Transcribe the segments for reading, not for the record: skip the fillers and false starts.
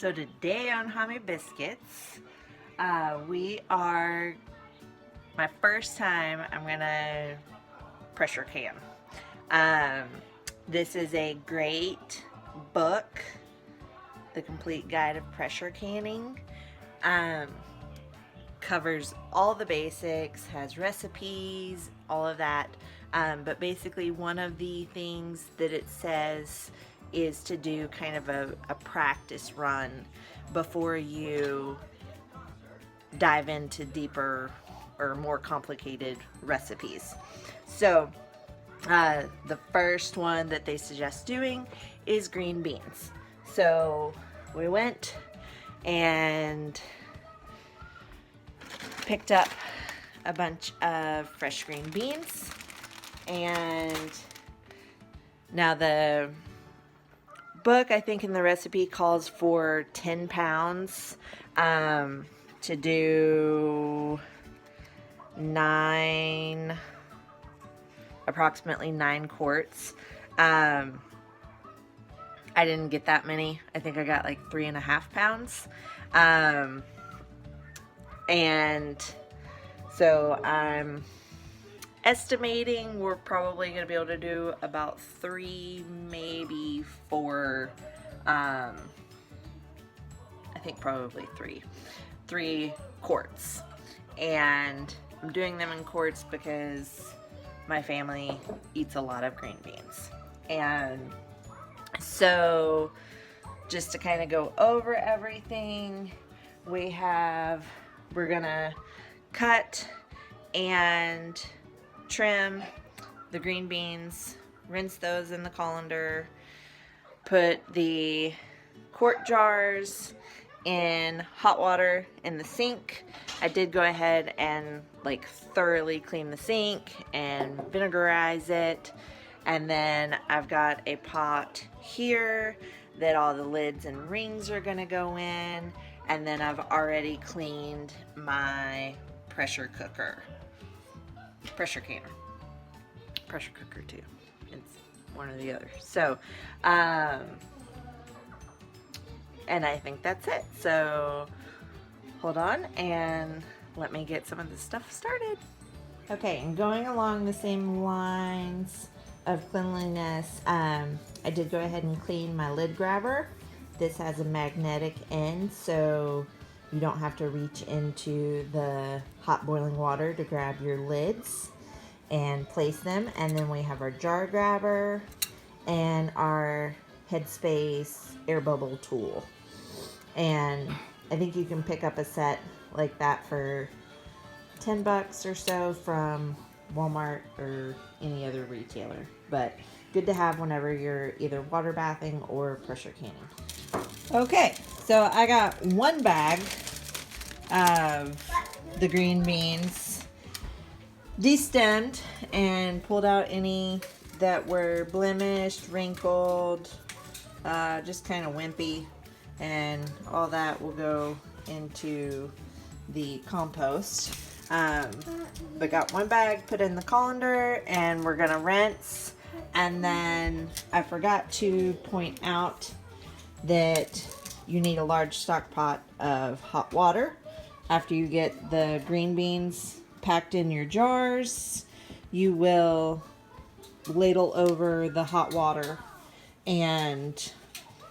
So today on Homie Biscuits, we are, my first time I'm gonna pressure can. Um, this is a great book, The Complete Guide of Pressure Canning. Covers all the basics, has recipes, all of that. But basically one of the things that it says is to do kind of a practice run before you dive into deeper or more complicated recipes. So the first one that they suggest doing is green beans. So we went and picked up a bunch of fresh green beans, and now the book, I think in the recipe, calls for 10 pounds to do approximately 9 quarts. I didn't get that many. I think I got like 3.5 pounds. And so I'm estimating we're probably going to be able to do about 3, maybe 4, I think probably 3 quarts. And I'm doing them in quarts because my family eats a lot of green beans. And so just to kind of go over everything, we're gonna cut and trim the green beans, rinse those in the colander, put the quart jars in hot water in the sink. I did go ahead and like thoroughly clean the sink and vinegarize it, and then I've got a pot here that all the lids and rings are gonna go in. And then I've already cleaned my pressure canner. Pressure cooker too. It's one or the other. So, and I think that's it. So, hold on and let me get some of this stuff started. Okay, and going along the same lines of cleanliness, I did go ahead and clean my lid grabber. This has a magnetic end, so you don't have to reach into the hot boiling water to grab your lids and place them. And then we have our jar grabber and our Headspace air bubble tool. And I think you can pick up a set like that for $10 or so from Walmart or any other retailer. But good to have whenever you're either water bathing or pressure canning. Okay, so I got 1 bag of the green beans destemmed and pulled out any that were blemished, wrinkled, just kind of wimpy, and all that will go into the compost. But got 1 bag put in the colander, and we're gonna rinse. And then I forgot to point out that you need a large stock pot of hot water. After you get the green beans packed in your jars, you will ladle over the hot water and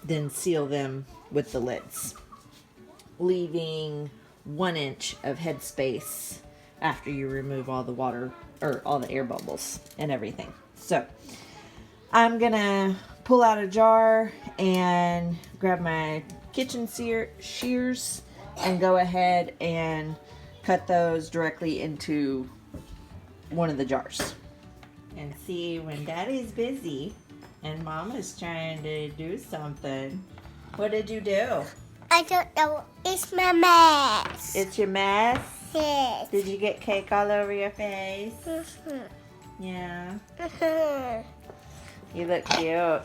then seal them with the lids, leaving 1 inch of headspace after you remove all the water or all the air bubbles and everything. So I'm gonna pull out a jar and grab my kitchen shears and go ahead and cut those directly into one of the jars. And see, when Daddy's busy and Mama's trying to do something, what did you do? I don't know. It's my mess. It's your mess? Yes. Did you get cake all over your face? Mm-hmm. Yeah. Mm-hmm. You look cute.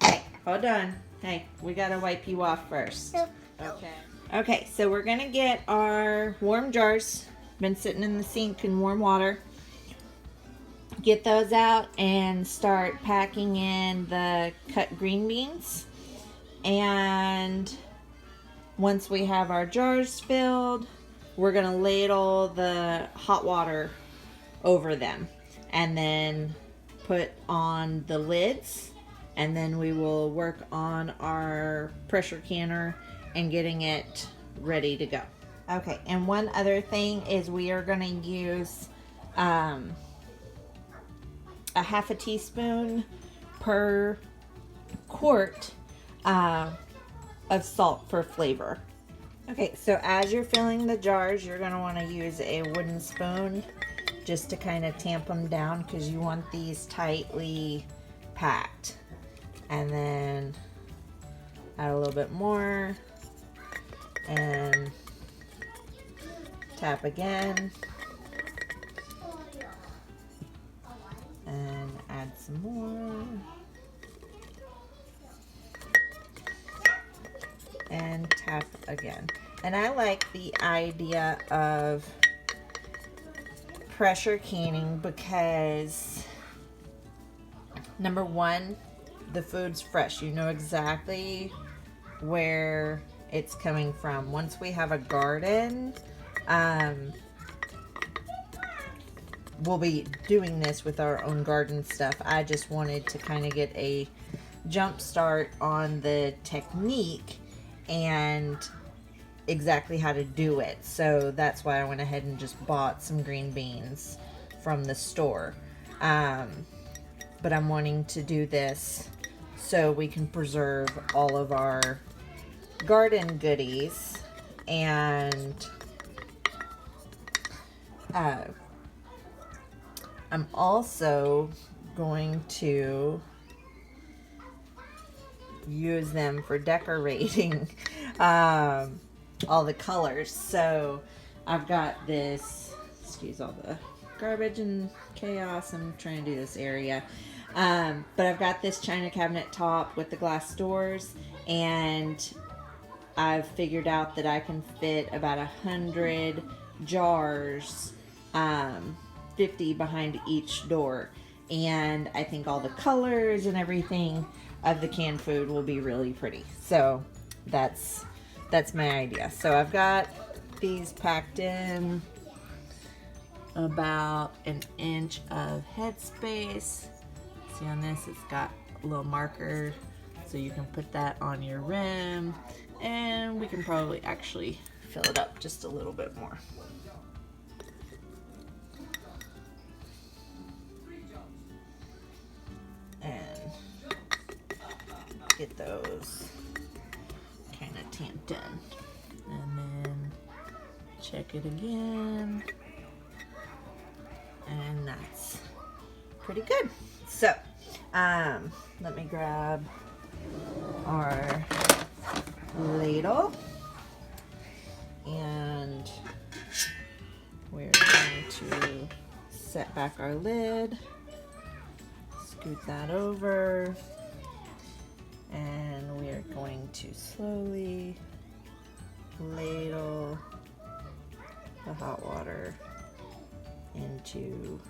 Hey, hold on. Hey, we gotta wipe you off first. Okay. Okay, so we're gonna get our warm jars. Been sitting in the sink in warm water. Get those out and start packing in the cut green beans. And once we have our jars filled, we're gonna ladle the hot water over them and then put on the lids, and then we will work on our pressure canner and getting it ready to go. Okay, and one other thing is we are gonna use a half a teaspoon per quart of salt for flavor. Okay, so as you're filling the jars, you're going to want to use a wooden spoon just to kind of tamp them down because you want these tightly packed. And then add a little bit more and tap again and add some more. And tap again. And I like the idea of pressure canning because number one, the food's fresh. You know exactly where it's coming from. Once we have a garden, we'll be doing this with our own garden stuff. I just wanted to kind of get a jump start on the technique and exactly how to do it. So that's why I went ahead and just bought some green beans from the store. But I'm wanting to do this so we can preserve all of our garden goodies. And I'm also going to use them for decorating all the colors. So I've got this, excuse all the garbage and chaos, I'm trying to do this area, but I've got this china cabinet top with the glass doors, and I've figured out that I can fit about 100 jars, 50 behind each door, and I think all the colors and everything of the canned food will be really pretty. So that's my idea. So I've got these packed in about 1 inch of headspace. See on this, it's got a little marker, so you can put that on your rim, and we can probably actually fill it up just a little bit more. And get those kind of tamped in, and then check it again, and that's pretty good. So let me grab our ladle, and we're going to set back our lid, scoot that over, and we are going to slowly ladle the hot water into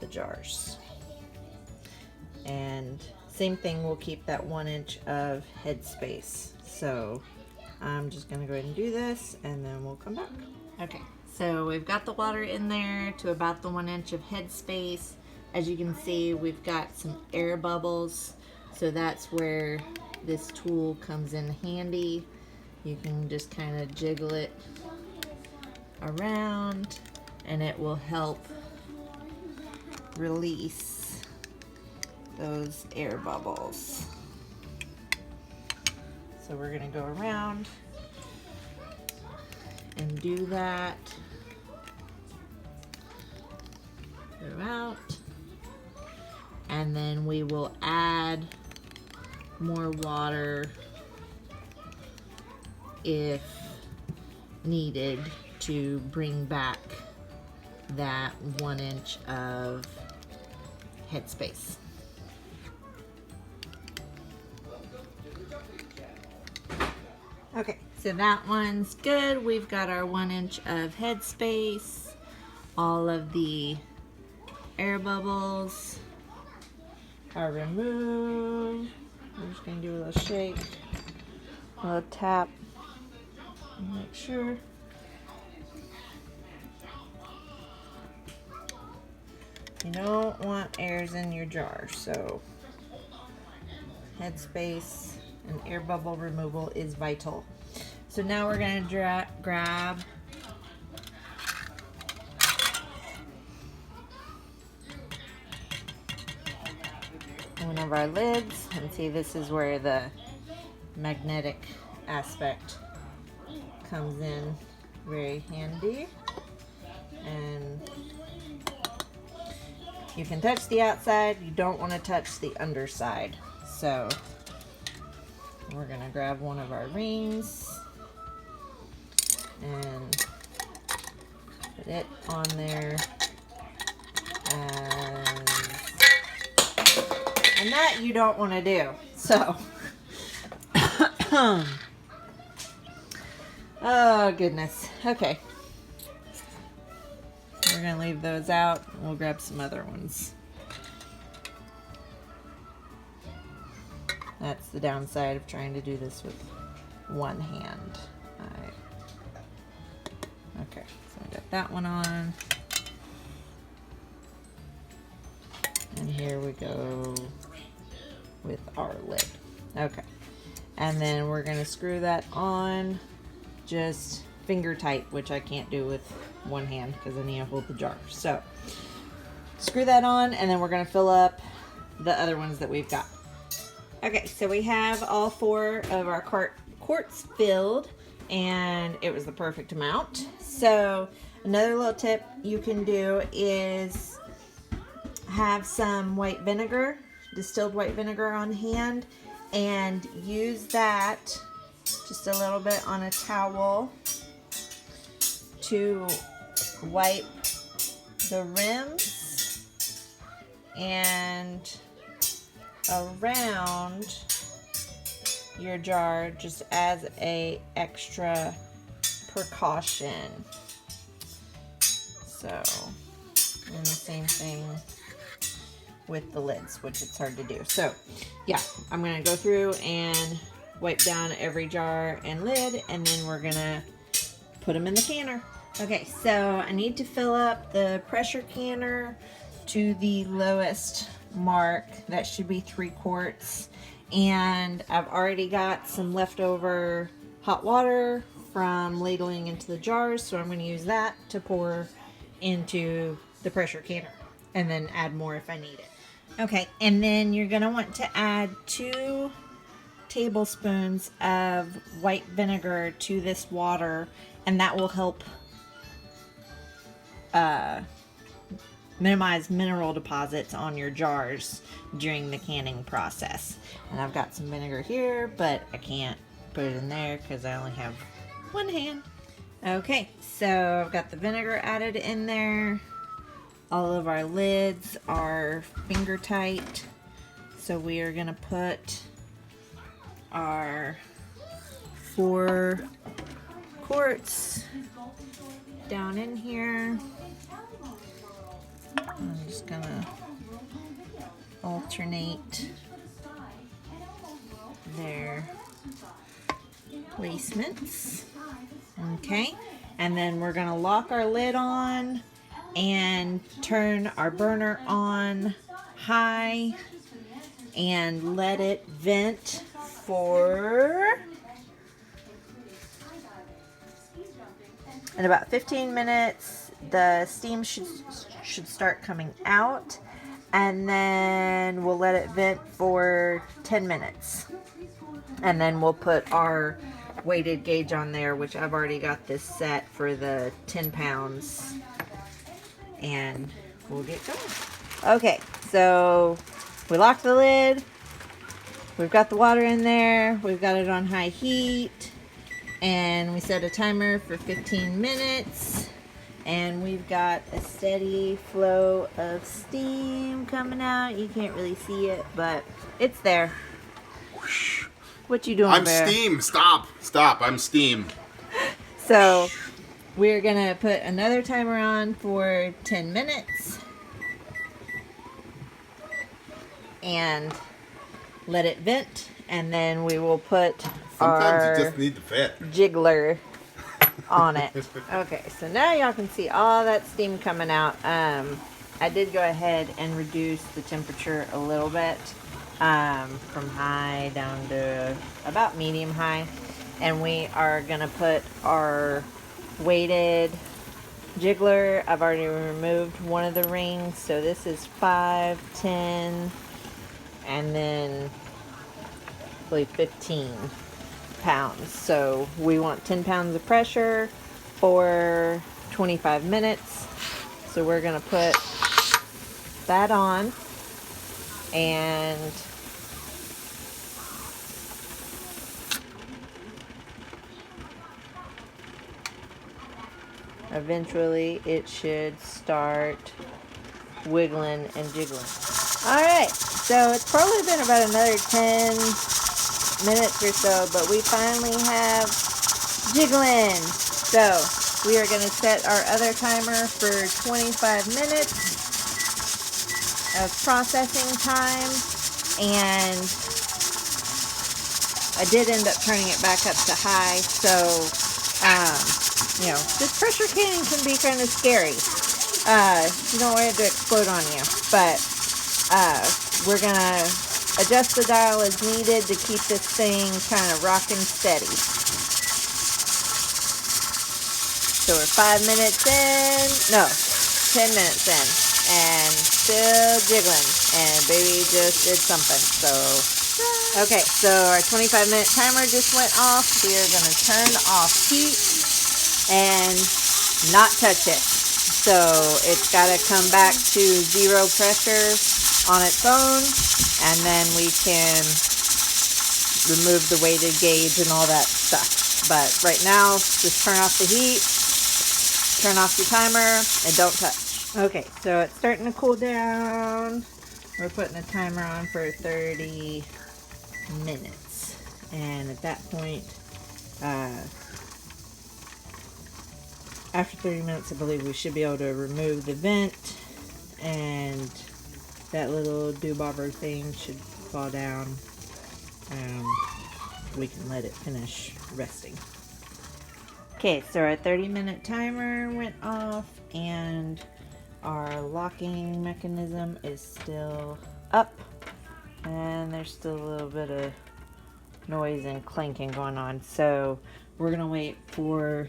the jars. And same thing, we'll keep that 1 inch of headspace. So I'm just gonna go ahead and do this, and then we'll come back. Okay, so we've got the water in there to about the 1 inch of headspace. As you can see, we've got some air bubbles, so that's where this tool comes in handy. You can just kind of jiggle it around, and it will help release those air bubbles. So we're gonna go around and do that throughout, and then we will add more water if needed to bring back that 1 inch of headspace. Okay, so that one's good. We've got our 1 inch of headspace, all of the air bubbles are removed. I'm just gonna do a little shake, a little tap Make sure. You don't want airs in your jar, so headspace and air bubble removal is vital. So now we're going to grab one of our lids, and see, this is where the magnetic aspect comes in very handy. And you can touch the outside, you don't want to touch the underside. So we're going to grab one of our rings and put it on there, and that you don't want to do. So oh goodness. Okay, we're gonna leave those out. We'll grab some other ones. That's the downside of trying to do this with one hand. Alright. Okay, so I got that one on. And here we go with our lid. Okay. And then we're going to screw that on just finger tight, which I can't do with one hand because I need to hold the jar. So screw that on, and then we're going to fill up the other ones that we've got. Okay, so we have all 4 of our quarts filled, and it was the perfect amount. So another little tip you can do is have some white vinegar, distilled white vinegar on hand, and use that just a little bit on a towel to wipe the rims and around your jar, just as a extra precaution. So, and the same thing with the lids, which it's hard to do. So yeah, I'm gonna go through and wipe down every jar and lid, and then we're gonna put them in the canner. Okay, so I need to fill up the pressure canner to the lowest mark. That should be 3 quarts. And I've already got some leftover hot water from ladling into the jars, so I'm going to use that to pour into the pressure canner, and then add more if I need it. Okay, and then you're going to want to add 2 tablespoons of white vinegar to this water, and that will help minimize mineral deposits on your jars during the canning process. And I've got some vinegar here, but I can't put it in there because I only have one hand. Okay, so I've got the vinegar added in there. All of our lids are finger tight, so we are gonna put our 4 quarts down in here. I'm just gonna alternate their placements. Okay, and then we're gonna lock our lid on and turn our burner on high and let it vent for in about 15 minutes. The steam should start coming out, and then we'll let it vent for 10 minutes, and then we'll put our weighted gauge on there, which I've already got this set for the 10 pounds, and we'll get going. Okay, so we locked the lid, we've got the water in there, we've got it on high heat, and we set a timer for 15 minutes. And we've got a steady flow of steam coming out. You can't really see it, but it's there. What you doing, I'm Bear? steam. Stop. I'm steam. So we're gonna put another timer on for 10 minutes and let it vent, and then we will put Sometimes our you just need to fit. jiggler on it. Okay, so now y'all can see all that steam coming out. I did go ahead and reduce the temperature a little bit from high down to about medium high. And we are going to put our weighted jiggler. I've already removed one of the rings. So this is 5, 10, and then I believe 15 pounds. So we want 10 pounds of pressure for 25 minutes. So we're going to put that on, and eventually it should start wiggling and jiggling. Alright, so it's probably been about another 10 minutes or so, but we finally have jiggling. So we are going to set our other timer for 25 minutes of processing time, and I did end up turning it back up to high. So you know, this pressure canning can be kind of scary. You don't want it to explode on you, but we're gonna adjust the dial as needed to keep this thing kind of rocking steady. So we're 5 minutes in, no, 10 minutes in, and still jiggling, and baby just did something. So okay, so our 25-minute timer just went off. We are going to turn off heat and not touch it. So it's got to come back to 0 pressure on its own, and then we can remove the weighted gauge and all that stuff. But right now, just turn off the heat, turn off your timer, and don't touch. Okay, so it's starting to cool down. We're putting a timer on for 30 minutes, and at that point, after 30 minutes, I believe we should be able to remove the vent, and that little doobobber thing should fall down, and we can let it finish resting. Okay, so our 30-minute timer went off, and our locking mechanism is still up, and there's still a little bit of noise and clanking going on. So we're gonna wait for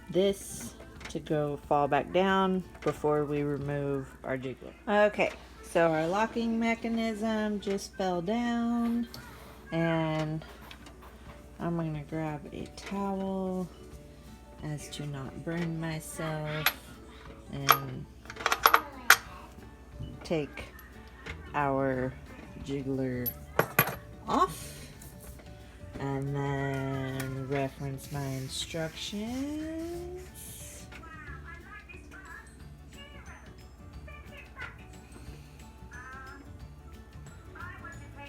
this to go fall back down before we remove our jiggler. Okay, so our locking mechanism just fell down, and I'm gonna grab a towel as to not burn myself and take our jiggler off, and then reference my instructions.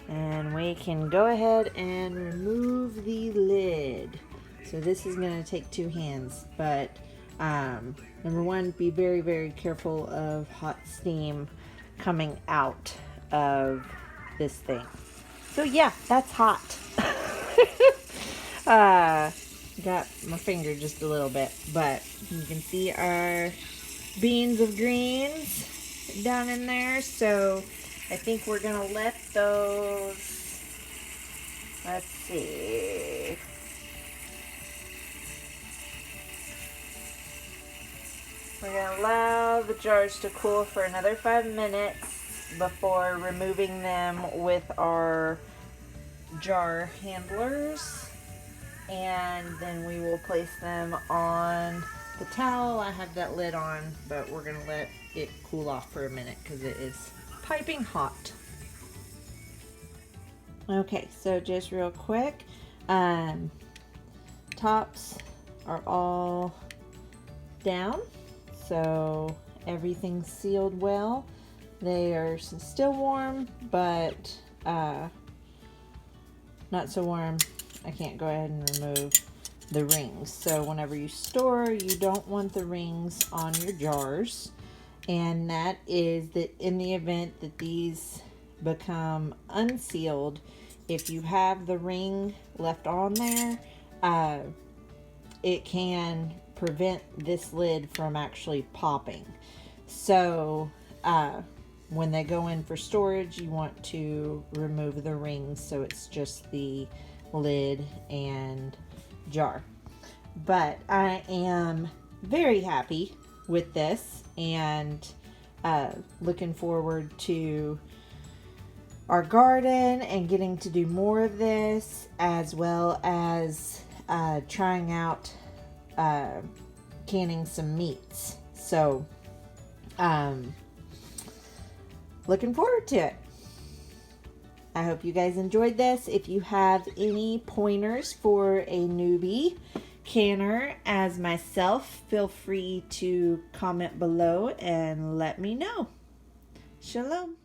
And we can go ahead and remove the lid. So this is going to take 2 hands, but number one, be very, very careful of hot steam coming out of this thing. So yeah, that's hot. Got my finger just a little bit, but you can see our beans of greens down in there. So I think we're gonna let those, let's see, we're gonna allow the jars to cool for another 5 minutes before removing them with our jar handlers, and then we will place them on the towel. I have that lid on, but we're gonna let it cool off for a minute because it is piping hot. Okay, so just real quick, tops are all down, so everything's sealed well. They are still warm, but not so warm I can't go ahead and remove the rings. So whenever you store, you don't want the rings on your jars, and that is that in the event that these become unsealed, if you have the ring left on there, it can prevent this lid from actually popping. So when they go in for storage, you want to remove the rings so it's just the lid and jar. But I am very happy with this, and looking forward to our garden and getting to do more of this, as well as trying out canning some meats. So looking forward to it. I hope you guys enjoyed this. If you have any pointers for a newbie canner as myself, feel free to comment below and let me know. Shalom.